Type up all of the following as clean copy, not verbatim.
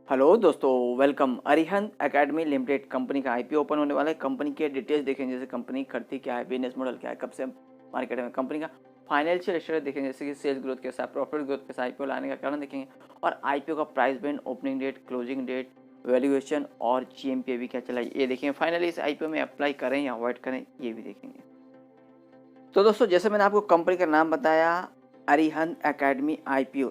Hello दोस्तों, welcome. Arihant academy limited company का IPO open होने वाला है। कंपनी के डिटेल्स देखेंगे, जैसे कंपनी करती क्या है, बिजनेस मॉडल क्या है, कब से मार्केट में, कंपनी का फाइनेंशियल स्टेटस देखेंगे, जैसे कि सेल्स ग्रोथ कैसा है, प्रॉफिट ग्रोथ कैसा है, आईपीओ लाने का कारण देखेंगे, और आईपीओ का price band, opening date, closing date, valuation और जीएमपी अभी क्या चला है ये देखेंगे। फाइनली इस आईपीओ में अप्लाई करें या अवॉइड करें ये भी देखेंगे। तो दोस्तों, जैसे मैंने आपको कंपनी का नाम बताया, अरिहंत एकेडमी आईपीओ,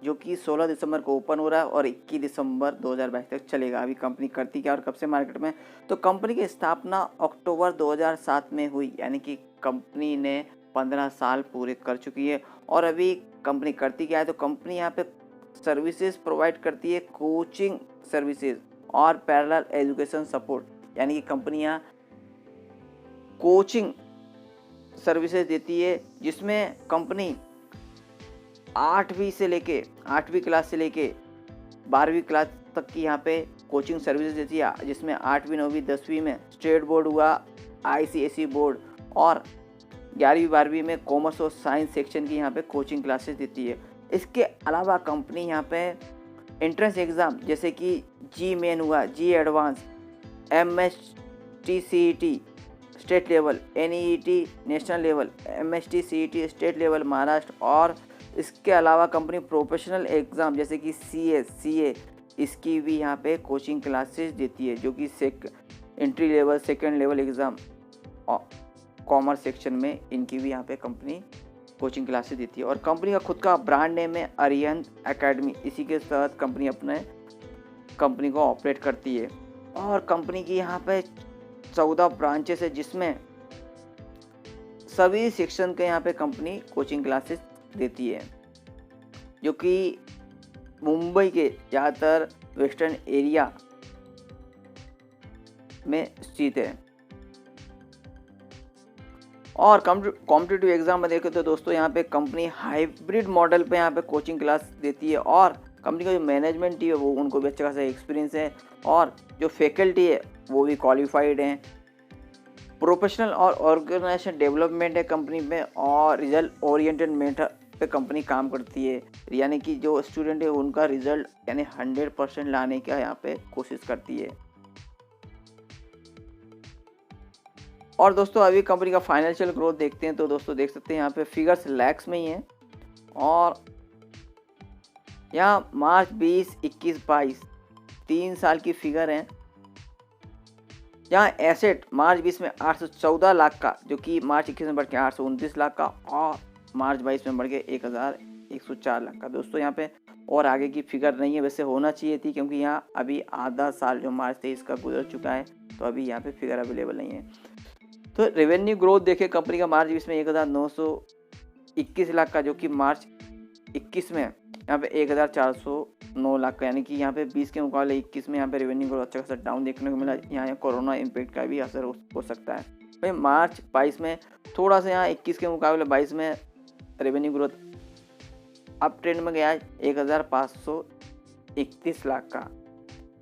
जो कि 16 दिसंबर को ओपन हो रहा है और 21 दिसंबर 2022 तक चलेगा। अभी कंपनी करती क्या और कब से मार्केट में, तो कंपनी की स्थापना अक्टूबर 2007 में हुई, यानी कि कंपनी ने 15 साल पूरे कर चुकी है। और अभी कंपनी करती क्या है, तो कंपनी यहाँ पे सर्विसेज प्रोवाइड करती है, कोचिंग सर्विसेज और पैरेलल एजुकेशन सपोर्ट, यानी कि कंपनी यहाँ कोचिंग सर्विसेज देती है, जिसमें कंपनी 8वीं क्लास से लेके 12वीं क्लास तक की यहाँ पे कोचिंग सर्विसेज देती है, जिसमें 8वीं 9वीं 10वीं में स्टेट बोर्ड हुआ, आईसीएसई बोर्ड, और 11वीं 12वीं में कॉमर्स और साइंस सेक्शन की यहाँ पे कोचिंग क्लासेस देती है। इसके अलावा कंपनी यहाँ पे एंट्रेंस एग्ज़ाम, जैसे कि जी मेन हुआ, JEE advanced, MST CET state level, NEET national level, MST CET state level Maharashtra, और इसके अलावा कंपनी प्रोफेशनल एग्ज़ाम जैसे कि CA इसकी भी यहाँ पे कोचिंग क्लासेस देती है, जो कि entry level, second level exam commerce section में इनकी भी यहाँ पे कंपनी कोचिंग क्लासेस देती है। और कंपनी का खुद का ब्रांड नेम है अरिहंत एकेडमी, इसी के साथ कंपनी अपने कंपनी को ऑपरेट करती है। और कंपनी की यहाँ पे 14 ब्रांचेस है, जिसमें सभी सेक्शन के यहाँ पे कंपनी कोचिंग क्लासेस देती है, जो कि मुंबई के ज़्यादातर वेस्टर्न एरिया में स्थित है। और कॉम्पिटिटिव एग्जाम में देखें तो दोस्तों, यहाँ पे कंपनी हाइब्रिड मॉडल पे यहाँ पे कोचिंग क्लास देती है, और कंपनी का जो मैनेजमेंट टीम है वो उनको भी अच्छा खासा एक्सपीरियंस है, और जो फैकल्टी है वो भी क्वालिफाइड हैं। प्रोफेशनल और ऑर्गेनाइजेशन डेवलपमेंट है कंपनी में, और रिजल्ट ओरिएंटेड मेथड पे कंपनी काम करती है, यानी कि जो स्टूडेंट है उनका रिजल्ट यानी 100% लाने का यहाँ पे कोशिश करती है। और दोस्तों, अभी कंपनी का फाइनेंशियल ग्रोथ देखते हैं, तो दोस्तों देख सकते हैं यहाँ पे फिगर्स लैक्स में ही हैं, और यहाँ मार्च 20, 21, 22 3 साल की फिगर है। यहाँ एसेट मार्च 20 में 814 लाख का, जो कि मार्च 21 में बढ़ के 829 लाख का, और मार्च 22 में बढ़ के 1104 लाख का। दोस्तों यहाँ पे और आगे की फिगर नहीं है, वैसे होना चाहिए थी, क्योंकि यहाँ अभी आधा साल जो मार्च 23 का गुजर चुका है, तो अभी यहाँ पे फिगर अवेलेबल नहीं है। तो रेवेन्यू ग्रोथ देखें कंपनी का मार्च 20 में 1921 लाख का, जो कि मार्च 21 में यहाँ पे 1409 लाख का, यानी कि यहाँ पे 20 के मुकाबले 21 में यहाँ पे रेवेन्यू ग्रोथ अच्छा खासा डाउन देखने को मिला। यहाँ कोरोना इम्पैक्ट का भी असर हो सकता है। भाई मार्च 22 में थोड़ा सा यहाँ 21 के मुकाबले 22 में रेवेन्यू ग्रोथ अप ट्रेंड में गया 1531 लाख का,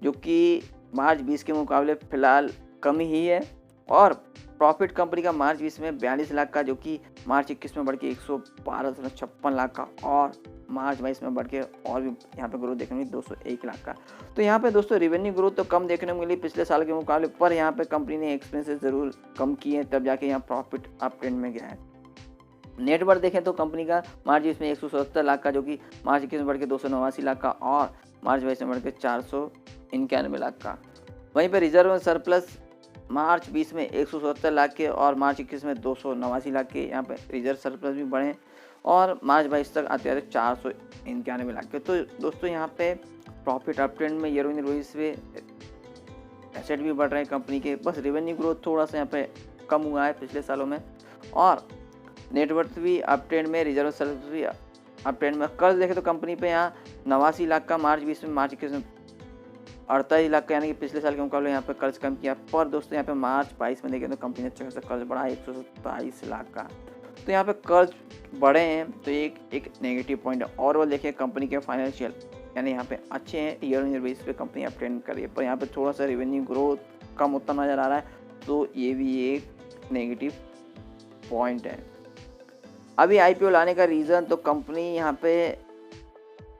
जो कि मार्च 20 के मुकाबले फ़िलहाल कम ही है। और प्रॉफिट कंपनी का मार्च 20 में 42 लाख का, जो कि मार्च 21 में बढ़ के 112.56 लाख का, और मार्च 22 में बढ़ के और भी यहाँ पे ग्रोथ देखने को 201 लाख का। तो यहाँ पे दोस्तों रेवेन्यू ग्रोथ तो कम देखने को मिली पिछले साल के मुकाबले, पर यहाँ पे कंपनी ने एक्सपेंसेस ज़रूर कम किए हैं, तब जाके यहाँ प्रॉफिट अप ट्रेंड में गया है। नेटवर्थ देखें तो कंपनी का मार्च 20 में 177 लाख का, जो कि मार्च 21 में बढ़ के 289 लाख का, और मार्च 22 में बढ़ के 491 लाख का। वहीं पर रिजर्व सरप्लस मार्च 20 में 177 लाख के, और मार्च 21 में 289 लाख के यहाँ पे रिजर्व सरप्लस भी बढ़े, और मार्च 22 तक आते आते 491 लाख के। तो दोस्तों यहाँ पे प्रॉफिट अप ट्रेंड में ईयर ऑन ईयर बेसिस पे एसेट भी बढ़ रहे हैं कंपनी के, बस रेवेन्यू ग्रोथ थोड़ा सा यहाँ पे कम हुआ है पिछले सालों में, और नेटवर्थ भी अप ट्रेंड में, रिजर्व सरप्लस भी अप ट्रेंड में। कर्ज देखें तो कंपनी पे यहाँ 89 लाख का मार्च 20 में, मार्च 21 में 48 लाख का, यानी कि पिछले साल के मुकाबले यहाँ पे कर्ज कम किया। पर दोस्तों यहाँ पे मार्च 22 में देखें तो कंपनी ने अच्छा खासा कर्ज बढ़ा 127 लाख का। तो यहाँ पे कर्ज बढ़े हैं, तो एक नेगेटिव पॉइंट है। और वो देखिए कंपनी के फाइनेंशियल यानी यहाँ पे अच्छे हैं, ईयर ऑन ईयर बेसिस पे कंपनी अप ट्रेंड कर रही है, पर यहाँ पे थोड़ा सा रेवेन्यू ग्रोथ कम होता नज़र आ रहा है, तो ये भी एक नेगेटिव पॉइंट है। अभी आईपीओ लाने का रीज़न, तो कंपनी यहाँ पे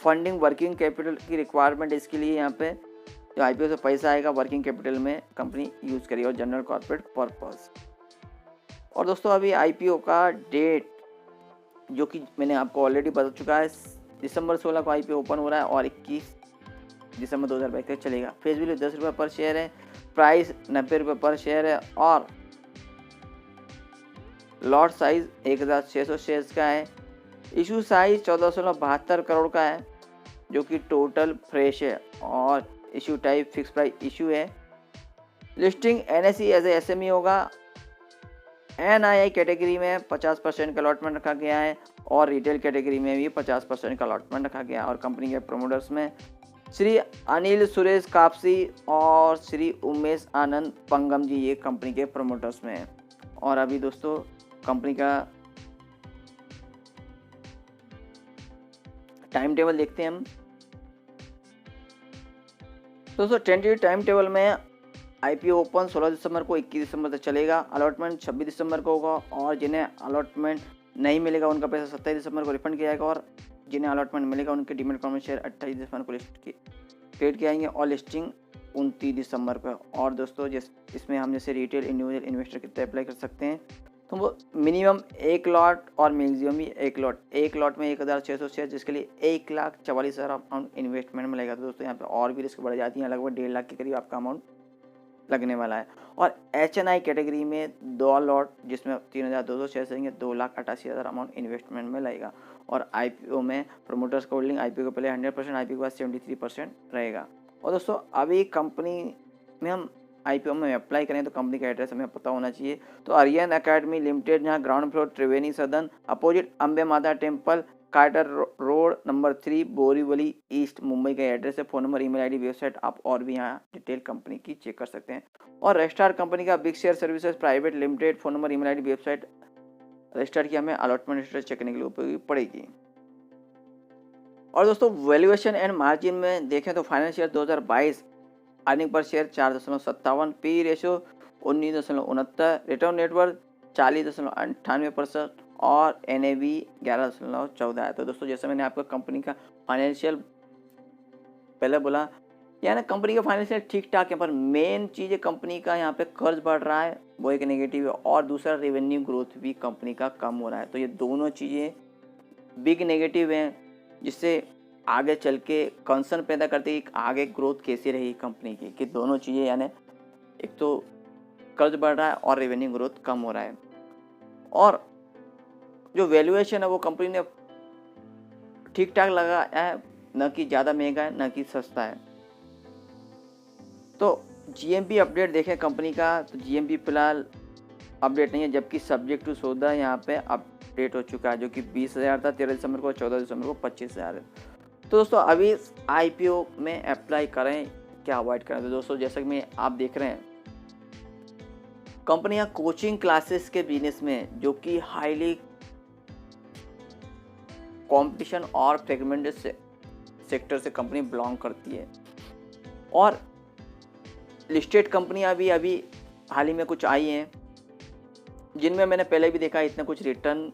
फंडिंग वर्किंग कैपिटल की रिक्वायरमेंट, इसके लिए यहाँ पे जो IPO से पैसा आएगा वर्किंग कैपिटल में कंपनी यूज़ करेगी और जनरल कॉर्पोरेट पर्पस। और दोस्तों अभी IPO का डेट जो कि मैंने आपको ऑलरेडी बता चुका है, दिसंबर 16 को IPO ओपन हो रहा है और 21 दिसंबर 2022 तक चलेगा। फेस वैल्यू 10 रुपये पर शेयर है, प्राइस 90 रुपये पर शेयर है और लॉट साइज 1600 शेयर्स का है। इशू साइज 1472 करोड़ का है जो कि टोटल फ्रेश है और issue type fix price issue है। Listing NSE as a SME होगा। NII कैटेगरी में 50% का अलॉटमेंट रखा गया है और रिटेल कैटेगरी में भी 50% का अलॉटमेंट रखा गया है। और कंपनी के प्रमोटर्स में श्री अनिल सुरेश कापसी और श्री उमेश आनंद पंगम जी ये कंपनी के प्रमोटर्स में हैं। और अभी दोस्तों कंपनी का टाइम टेबल देखते हैं हम। दोस्तों टेंटेटिव टाइम टेबल में IPO ओपन 16 दिसंबर को 21 दिसंबर तक चलेगा। अलॉटमेंट 26 दिसंबर को होगा और जिन्हें अलॉटमेंट नहीं मिलेगा उनका पैसा 27 दिसंबर को रिफंड किया जाएगा और जिन्हें अलॉटमेंट मिलेगा उनके डीमैट अकाउंट में शेयर 28 दिसंबर को क्रिएट किए जाएंगे और लिस्टिंग 29 दिसंबर को। और दोस्तों इसमें हम जैसे रिटेल इंडिविजुअल इन्वेस्टर कितने अप्लाई कर सकते हैं, तो वो मिनिमम 1 लॉट और मैक्सिमम भी 1 लॉट। 1 लॉट में 1600 शेयर जिसके लिए 1,44,000 अमाउंट इन्वेस्टमेंट में लगेगा। तो दोस्तों यहाँ पे और भी रिस्क बढ़ जाती है, लगभग 1.5 लाख के करीब आपका अमाउंट लगने वाला है। और HNI कैटेगरी में 2 लॉट जिसमें 3,200 शेयर रहेंगे, 2,88,000 अमाउंट इन्वेस्टमेंट में लगेगा। और IPO में प्रमोटर्स का होल्डिंग IPO के पहले 100%, IPO के बाद 73% रहेगा। और दोस्तों अभी कंपनी में हम IPO में अप्लाई करें तो कंपनी का एड्रेस हमें पता होना चाहिए। तो आर्यन अकेडमी लिमिटेड, जहाँ ground floor Triveni Sadan, opposite Ambe Mata temple, Carter road number 3, Borivali east, Mumbai का एड्रेस है। Phone number, email ID, website आप और भी यहाँ डिटेल कंपनी की चेक कर सकते हैं। और रजिस्ट्रार कंपनी का big share services private limited, phone number, email ID, website register की हमें अलॉटमेंट स्टेटस चेक करने के लिए उपयोगी पड़ेगी। और दोस्तों वैल्यूएशन एंड मार्जिन में देखें तो financial 2022 earning per share 4.57, P ratio 19.69, return net worth 40.98% और NAV 11.14 है। तो दोस्तों जैसे मैंने आपको कंपनी का फाइनेंशियल पहले बोला, यानी कंपनी का फाइनेंशियल ठीक ठाक है, पर मेन चीज़ है कंपनी का यहाँ पे कर्ज बढ़ रहा है, वो एक नेगेटिव है। और दूसरा रेवेन्यू ग्रोथ भी कंपनी का कम हो रहा है। तो ये दोनों चीज़ें बिग नेगेटिव हैं जिससे आगे चल के कंसर्न पैदा करती है कि आगे ग्रोथ कैसी रहेगी कंपनी की, कि दोनों चीज़ें यानी एक तो कर्ज बढ़ रहा है और रेवेन्यू ग्रोथ कम हो रहा है। और जो वैल्यूएशन है वो कंपनी ने ठीक ठाक लगाया है, न कि ज़्यादा महंगा है न कि सस्ता है। तो GMP अपडेट देखें कंपनी का, तो GMP फिलहाल अपडेट नहीं है, जबकि सब्जेक्ट टू सौदा यहाँ पे अपडेट हो चुका है जो कि 20,000 था 13 दिसंबर को, 14 दिसंबर को 25,000 है। तो दोस्तों अभी IPO में अप्लाई करें क्या अवॉइड करें। तो दोस्तों जैसा कि आप देख रहे हैं कंपनियां कोचिंग क्लासेस के बिजनेस में जो कि हाईली कंपटीशन और फ्रेगमेंटेड सेक्टर से कंपनी बिलोंग करती है। और लिस्टेड कंपनियां भी अभी हाल ही में कुछ आई हैं जिनमें मैंने पहले भी देखा इतना कुछ रिटर्न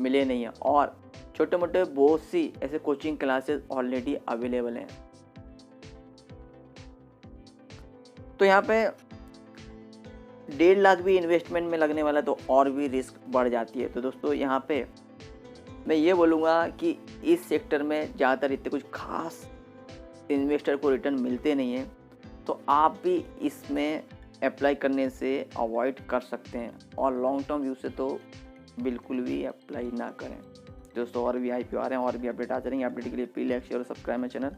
मिले नहीं है और छोटे मोटे बहुत सी ऐसे कोचिंग क्लासेस ऑलरेडी अवेलेबल हैं। तो यहाँ पे 1.5 लाख भी इन्वेस्टमेंट में लगने वाला तो और भी रिस्क बढ़ जाती है। तो दोस्तों यहाँ पे मैं ये बोलूँगा कि इस सेक्टर में ज़्यादातर इतने कुछ खास इन्वेस्टर को रिटर्न मिलते नहीं हैं, तो आप भी इसमें अप्लाई करने से अवॉइड कर सकते हैं और लॉन्ग टर्म व्यू से तो बिल्कुल भी अप्लाई ना करें। दोस्तों और भी IPO आ रहे हैं और भी अपडेट आते रहेंगे। अपडेट के लिए प्लीज लाइक शेयर और सब्सक्राइब माय चैनल।